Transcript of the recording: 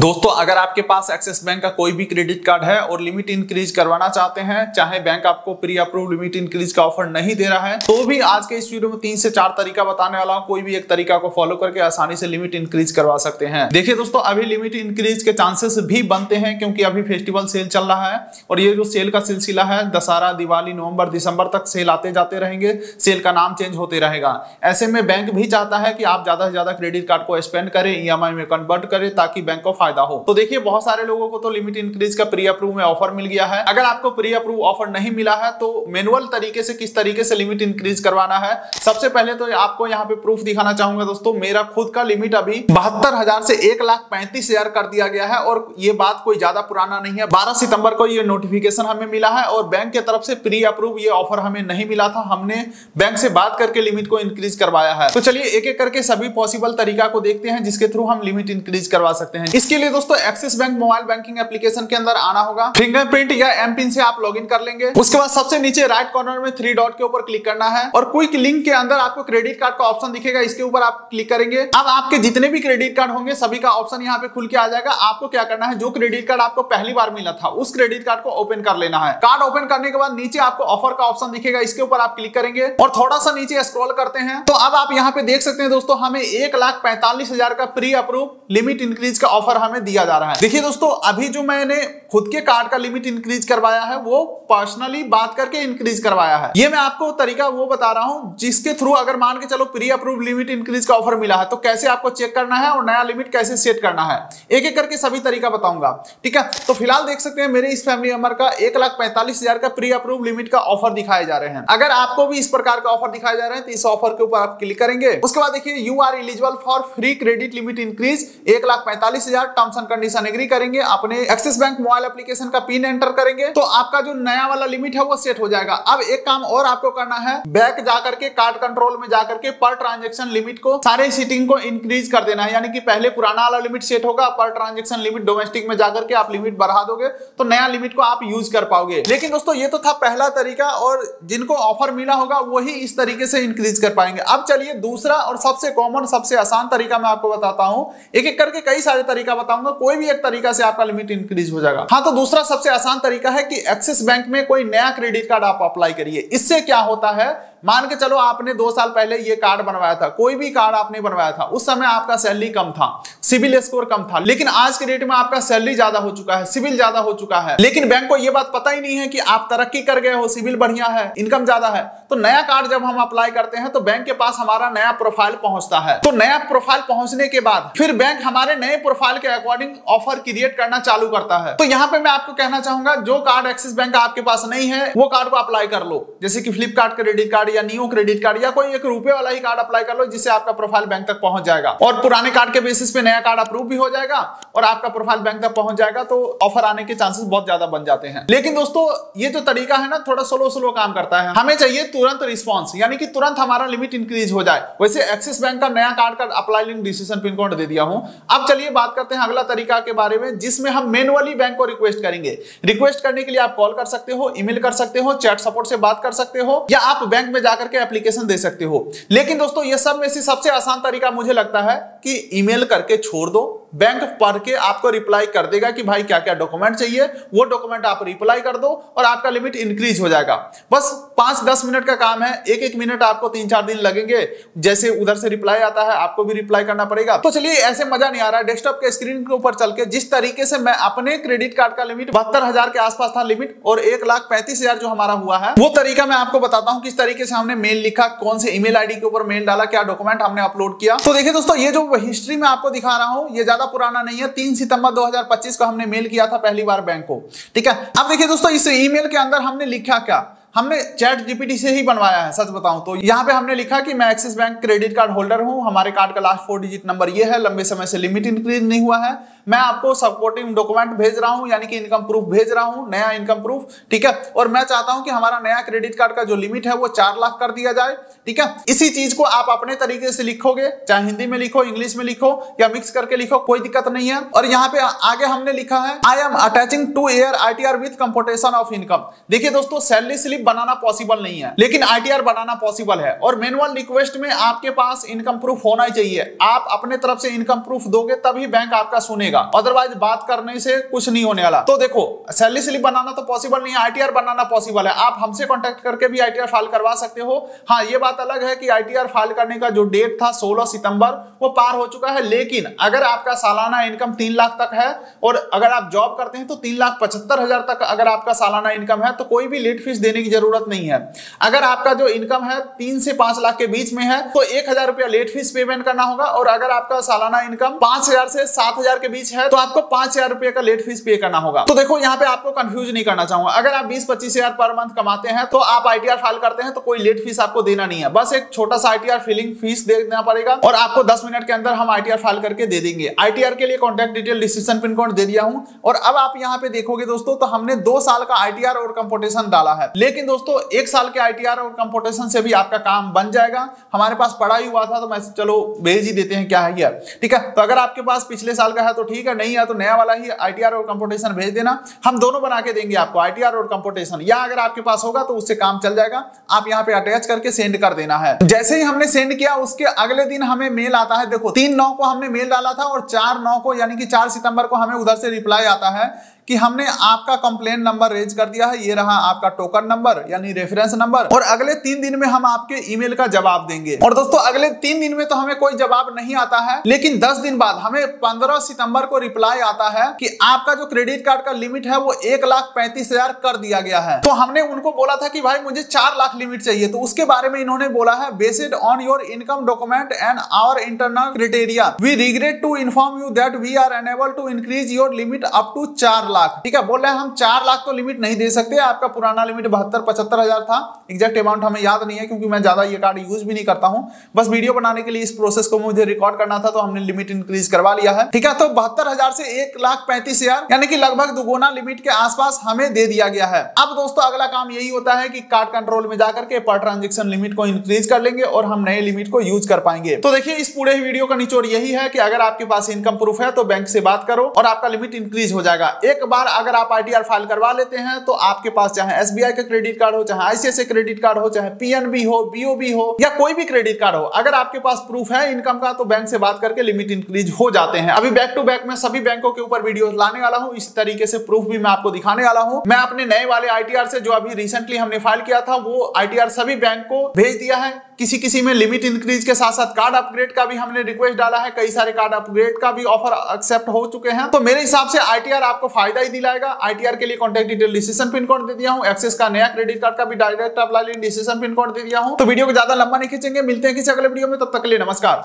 दोस्तों अगर आपके पास एक्सिस बैंक का कोई भी क्रेडिट कार्ड है और लिमिट इंक्रीज करवाना चाहते हैं, चाहे बैंक आपको प्री अप्रूव लिमिट इंक्रीज का ऑफर नहीं दे रहा है, तो भी आज के इस वीडियो में 3 से 4 तरीका बताने वाला हूं। कोई भी एक तरीका को फॉलो करके आसानी से लिमिट इंक्रीज करवा सकते हैं। देखिए दोस्तों, अभी लिमिट इंक्रीज के चांसेस भी बनते हैं क्योंकि अभी फेस्टिवल सेल चल रहा है और ये जो सेल का सिलसिला है दशहरा, दिवाली, नवंबर, दिसंबर तक सेल आते जाते रहेंगे। सेल का नाम चेंज होते रहेगा। ऐसे में बैंक भी चाहता है कि आप ज्यादा से ज्यादा क्रेडिट कार्ड को स्पेंड करें, ईएमआई में कन्वर्ट करें ताकि बैंक को फायदा हो। तो देखिए, बहुत सारे लोगों को तो लिमिट इंक्रीज का प्री अप्रूव में ऑफर मिल गया है। अगर आपको प्री अप्रूव ऑफर नहीं मिला है तो मैनुअल तरीके से किस तरीके से लिमिट इंक्रीज करवाना है, सबसे पहले तो आपको यहाँ पे प्रूफ दिखाना चाहूंगा। दोस्तों मेरा खुद का लिमिट अभी 72,000 से 1,35,000 कर दिया गया है और ये बात कोई ज्यादा पुराना नहीं है। 12 सितंबर को ये नोटिफिकेशन हमें मिला है और बैंक की तरफ से प्री अप्रूव ये ऑफर हमें नहीं मिला था। हमने बैंक से बात करके लिमिट को इंक्रीज करवाया है। तो चलिए एक एक करके सभी पॉसिबल तरीका को देखते हैं जिसके थ्रू हम लिमिट इंक्रीज करवा सकते हैं। इसके लिए दोस्तों axis bank mobile banking application के अंदर आना होगा। फिंगरप्रिंट या एम पिन से आप लॉगिन कर लेंगे। उसके बाद सबसे नीचे राइट कॉर्नर में 3 डॉट के ऊपर क्लिक करना है और क्विक लिंक के अंदर आपको क्रेडिट कार्ड का ऑप्शन दिखेगा, इसके ऊपर आप क्लिक करेंगे। अब आपके जितने भी क्रेडिट कार्ड होंगे सभी का ऑप्शन यहाँ पे खुल के आ जाएगा। आपको क्या करना है, जो क्रेडिट कार्ड आपको पहली बार मिला था उस क्रेडिट कार्ड को ओपन कर लेना है। कार्ड ओपन करने के बाद नीचे आपको ऑफर का ऑप्शन दिखेगा, इसके ऊपर आप क्लिक करेंगे और थोड़ा सा नीचे स्क्रॉल करते हैं तो अब आप यहाँ पे देख सकते हैं दोस्तों, हमें 1,45,000 का प्री अप्रूव लिमिट इंक्रीज का ऑफर हमें दिया जा रहा है। देखिए दोस्तों, अभी जो मैंने खुद के कार्ड का लिमिट इंक्रीज करवाया है वो पर्सनली बात करके इंक्रीज करवाया है। ये मैं आपको तरीका वो बता रहा हूं जिसके थ्रू अगर मान के चलो प्री अप्रूव लिमिट इंक्रीज का ऑफर मिला है तो कैसे आपको चेक करना है और नया लिमिट कैसे सेट करना है, एक एक करके सभी तरीका बताऊंगा। ठीक है, तो फिलहाल देख सकते हैं मेरे इस फैमिली मेंबर का 1,45,000 का प्री अप्रूव लिमिट का ऑफर दिखाए जा रहे हैं। अगर आपको भी इस प्रकार का ऑफर दिखाए जा रहे हैं तो इस ऑफर के ऊपर आप क्लिक करेंगे। उसके बाद देखिए, you are eligible for free credit limit increase 1,45,000, terms and condition agree करेंगे। अपने एक्सिस बैंक मोबाइल एप्लीकेशन का पिन एंटर करेंगे तो आपका जो नया वाला लिमिट है वो सेट हो जाएगा। अब एक काम और आपको करना है, बैक जाकर के कार्ड कंट्रोल में जाकर के पर ट्रांजैक्शन लिमिट को सारे सेटिंग को इंक्रीज कर देना है। यानी कि पहले पुराना वाला लिमिट सेट होगा, पर ट्रांजैक्शन लिमिट डोमेस्टिक में जाकर के आप लिमिट बढ़ा दोगे तो नया लिमिट को आप यूज कर पाओगे। लेकिन दोस्तों ये तो था पहला तरीका और जिनको ऑफर मिला होगा वही इस तरीके से इंक्रीज कर पाएंगे। अब चलिए दूसरा और सबसे कॉमन, सबसे आसान तरीका मैं आपको बताता हूं। एक एक करके कई सारे तरीका बताऊंगा, कोई भी एक तरीका से आपका लिमिट इंक्रीज हो जाएगा। हाँ, तो दूसरा सबसे आसान तरीका है कि एक्सिस बैंक में कोई नया क्रेडिट कार्ड आप अप्लाई करिए। इससे क्या होता है, मान के चलो आपने 2 साल पहले ये कार्ड बनवाया था, कोई भी कार्ड आपने बनवाया था, उस समय आपका सैलरी कम था, सिविल स्कोर कम था, लेकिन आज के डेट में आपका सैलरी ज्यादा हो चुका है, सिविल ज्यादा हो चुका है, लेकिन बैंक को ये बात पता ही नहीं है कि आप तरक्की कर गए हो, सिविल बढ़िया है, इनकम ज्यादा है। तो नया कार्ड जब हम अप्लाई करते हैं तो बैंक के पास हमारा नया प्रोफाइल पहुंचता है। तो नया प्रोफाइल पहुंचने के बाद फिर बैंक हमारे नए प्रोफाइल के अकॉर्डिंग ऑफर क्रिएट करना चालू करता है। तो यहाँ पे मैं आपको कहना चाहूंगा, जो कार्ड एक्सिस बैंक का आपके पास नहीं है वो कार्ड को अप्लाई कर लो, जैसे कि फ्लिपकार्ट क्रेडिट कार्ड या नियो क्रेडिट कार्ड या कोई एक रुपए वाला ही कार्ड अप्लाई कर लो, जिससे आपका प्रोफाइल बैंक तक पहुंच जाएगा और पुराने कार्ड के बेसिस पे नया कार्ड अप्रूव भी हो जाएगा और आपका प्रोफाइल बैंक तक पहुंच जाएगा। तो ऑफर आने के चांसेस बहुत ज्यादा बन जाते हैं। लेकिन दोस्तों ये जो तरीका है ना, थोड़ा स्लो काम करता है। हमें चाहिए तुरंत रिस्पॉन्स, यानी कि तुरंत हमारा लिमिट इंक्रीज हो जाए। वैसे एक्सिस बैंक का नया कार्ड का apply link description pin code दे दिया हूं। अब चलिए बात करते हैं अगला तरीका के बारे में, जिसमें हम मैनुअली बैंक को रिक्वेस्ट करेंगे। रिक्वेस्ट करने के लिए आप कॉल कर सकते हो, ईमेल कर सकते हो, चैट सपोर्ट से बात कर सकते हो या आप बैंक में जाकर के एप्लीकेशन दे सकते हो। लेकिन दोस्तों ये सब में से सबसे आसान तरीका मुझे लगता है कि ईमेल करके छोड़ दो। बैंक पढ़ के आपको रिप्लाई कर देगा कि भाई क्या क्या डॉक्यूमेंट चाहिए, वो डॉक्यूमेंट आप रिप्लाई कर दो और आपका लिमिट इंक्रीज हो जाएगा। बस 5-10 मिनट का काम है, एक मिनट आपको 3-4 दिन लगेंगे। जैसे उधर से रिप्लाई आता है आपको भी रिप्लाई करना पड़ेगा। तो चलिए, ऐसे मजा नहीं आ रहा है, डेस्कटॉप के स्क्रीन के ऊपर चल के जिस तरीके से मैं अपने क्रेडिट कार्ड का लिमिट 72,000 के आसपास था लिमिट और 1,35,000 जो हमारा हुआ है, वो तरीका मैं आपको बताता हूँ किस तरीके से हमने मेल लिखा, कौन से ईमेल आईडी के ऊपर मेल डाला, क्या डॉक्यूमेंट हमने अपलोड किया। तो देखिए दोस्तों, ये जो हिस्ट्री में आपको दिखा रहा हूं ये ज्यादा पुराना नहीं है। 3 सितंबर 2025 को हमने मेल किया था पहली बार बैंक को। ठीक है, अब देखिए दोस्तों, इस ईमेल के अंदर हमने लिखा क्या, हमने चैट जीपीटी से ही बनवाया है। सच बताऊं तो यहाँ पे हमने लिखा कि मैं axis bank credit card holder हूं, हमारे कार्ड का लास्ट 4 डिजिट नंबर ये है, लंबे समय से लिमिट इंक्रीज नहीं हुआ है, मैं आपको सपोर्टिंग डॉक्यूमेंट भेज रहा हूं, यानी कि इनकम प्रूफ भेज रहा हूं, नया इनकम प्रूफ। ठीक है, और मैं चाहता हूं कि हमारा नया क्रेडिट कार्ड का जो लिमिट है वो 4 लाख कर दिया जाए। ठीक है, इसी चीज को आप अपने तरीके से लिखोगे, चाहे हिंदी में लिखो, इंग्लिश में लिखो या मिक्स करके लिखो, कोई दिक्कत नहीं है। और यहाँ पे आगे हमने लिखा है, I am attaching two year ITR with computation of income. देखिए दोस्तों, सैलरी स्लिप स्लिप बनाना पॉसिबल नहीं है, लेकिन आईटीआर बनाना पॉसिबल है। और मैनुअल रिक्वेस्ट में आपके पास इनकम प्रूफ होना ही चाहिए। आप अपने तरफ से इनकम प्रूफ दोगे तभी बैंक आपका सुनेगा, अदरवाइज बात करने से कुछ नहीं होने वाला। तो देखो, सैलरी स्लिप बनाना तो पॉसिबल नहीं है, आईटीआर बनाना पॉसिबल है। आप हमसे कांटेक्ट करके भी आईटीआर फाइल करवा सकते हो। हाँ, ये बात अलग है कि आईटीआर फाइल करने का जो डेट था 16 सितंबर वो पार हो चुका है, लेकिन अगर आपका सालाना इनकम 3 लाख तक है और अगर आप जॉब करते हैं तो 3,75,000 तक अगर आपका सालाना इनकम है तो कोई भी लेट फीस देने की जरूरत नहीं है। अगर आपका जो इनकम है 3 से 5 लाख के बीच में है तो 1,000 रुपया लेट फीस पेमेंट करना होगा, और अगर आपका सालाना इनकम 5,000 से 7,000 के बीच है तो आपको 5,000 रुपए का लेट फीस पे करना होगा। तो देखो, यहाँ पे आपको कंफ्यूज नहीं करना चाहूंगा। अगर आप 20-25 हजार पर मंथ कमाते हैं तो आप आईटीआर फाइल करते हैं तो कोई लेट फीस आपको देना नहीं है, बस एक छोटा सा आईटीआर फिलिंग फीस देना पड़ेगा और आपको 10 मिनट के अंदर हम आईटीआर फाइल करके दे देंगे। आईटीआर के लिए contact detail description pin code दे दिया हूं। और अब आप यहाँ पे देखोगे दोस्तों, तो हमने 2 साल का आईटीआर और कंपोटेशन डाला है, लेकिन दोस्तों 1 साल के आईटीआर और कंपोटेशन से भी आपका काम बन जाएगा। हमारे पास पड़ा ही हुआ था तो मैं चलो भेज ही देते हैं, क्या है ये, ठीक है। तो अगर आपके पास पिछले साल का है तो ठीक है, नहीं है तो नया वाला ही आईटीआर और कंपोटेशन भेज देना, हम दोनों बना के देंगे आपको, आईटीआर और कंपोटेशन। या अगर आपके पास होगा तो उससे काम चल जाएगा। आप यहाँ पे अटैच करके सेंड कर देना है। जैसे ही हमने सेंड किया उसके अगले दिन हमें मेल आता है। देखो, 3/9 को हमने मेल डाला था और 4/9 को यानी कि 4 सितंबर को हमें उधर से रिप्लाई आता है कि हमने आपका कंप्लेन नंबर रेज कर दिया है, ये रहा आपका टोकन नंबर यानी रेफरेंस नंबर, और अगले 3 दिन में हम आपके ईमेल का जवाब देंगे। और दोस्तों अगले 3 दिन में तो हमें कोई जवाब नहीं आता है, लेकिन 10 दिन बाद हमें 15 सितंबर को रिप्लाई आता है कि आपका जो क्रेडिट कार्ड का लिमिट है वो 1,35,000 कर दिया गया है। तो हमने उनको बोला था कि भाई मुझे 4 लाख लिमिट चाहिए, तो उसके बारे में इन्होंने बोला है, based on your income document and our internal criteria we regret to inform you that we are unable to increase your limit up to 4 lakh. ठीक है, बोल रहे हैं हम 4 लाख तो लिमिट नहीं दे सकते, आपका पुराना लिमिट 72-75 हजार था। एग्जैक्ट अमाउंट हमें याद नहीं है क्योंकि मैं ज्यादा ये कार्ड यूज भी नहीं करता हूं, बस वीडियो बनाने के लिए इस प्रोसेस को मुझे रिकॉर्ड करना था तो हमने लिमिट इंक्रीज करवा लिया है। ठीक है, तो 72,000 से 1,35,000 यानी कि लगभग दुगुना लिमिट के आसपास हमें दे दिया गया है। अब दोस्तों अगला काम यही होता है कि कार्ड कंट्रोल में जाकर के पर ट्रांजेक्शन लिमिट को इंक्रीज कर लेंगे और हम नए लिमिट को यूज कर पाएंगे। तो देखिए, इस पूरे वीडियो का निचोड़ यही है कि अगर आपके पास इनकम प्रूफ है तो बैंक से बात करो और आपका लिमिट इंक्रीज हो जाएगा। एक बार अगर आप आईटीआर फाइल करवा लेते हैं तो आपके पास चाहे एसबीआई का क्रेडिट कार्ड हो, चाहे आईसीआईसीआई क्रेडिट कार्ड हो, चाहे पीएनबी हो, बीओबी हो या कोई भी क्रेडिट कार्ड हो, अगर आपके पास प्रूफ है इनकम का तो बैंक से बात करके लिमिट इंक्रीज हो जाते हैं। अभी बैक टू बैक मैं सभी बैंकों के ऊपर वीडियो लाने वाला हूं, इस तरीके से प्रूफ भी मैं आपको दिखाने वाला हूं। मैं अपने नए वाले आईटीआर से जो अभी रिसेंटली हमने फाइल किया था वो आईटीआर सभी बैंक को भेज दिया है। किसी में लिमिट इंक्रीज के साथ साथ कार्ड अपग्रेड का भी हमने रिक्वेस्ट डाला है, कई सारे कार्ड अपग्रेड का भी ऑफर एक्सेप्ट हो चुके हैं। तो मेरे हिसाब से आईटीआर आपको फायदा ही दिलाएगा। आईटीआर के लिए contact detail description pin code दे दिया हूं, एक्सेस का नया क्रेडिट कार्ड का भी direct apply link description pin code दे दिया हूं। तो वीडियो को ज्यादा लंबा नहीं खींचेंगे, मिलते हैं किसी अगले वीडियो में, तब तक के लिए नमस्कार।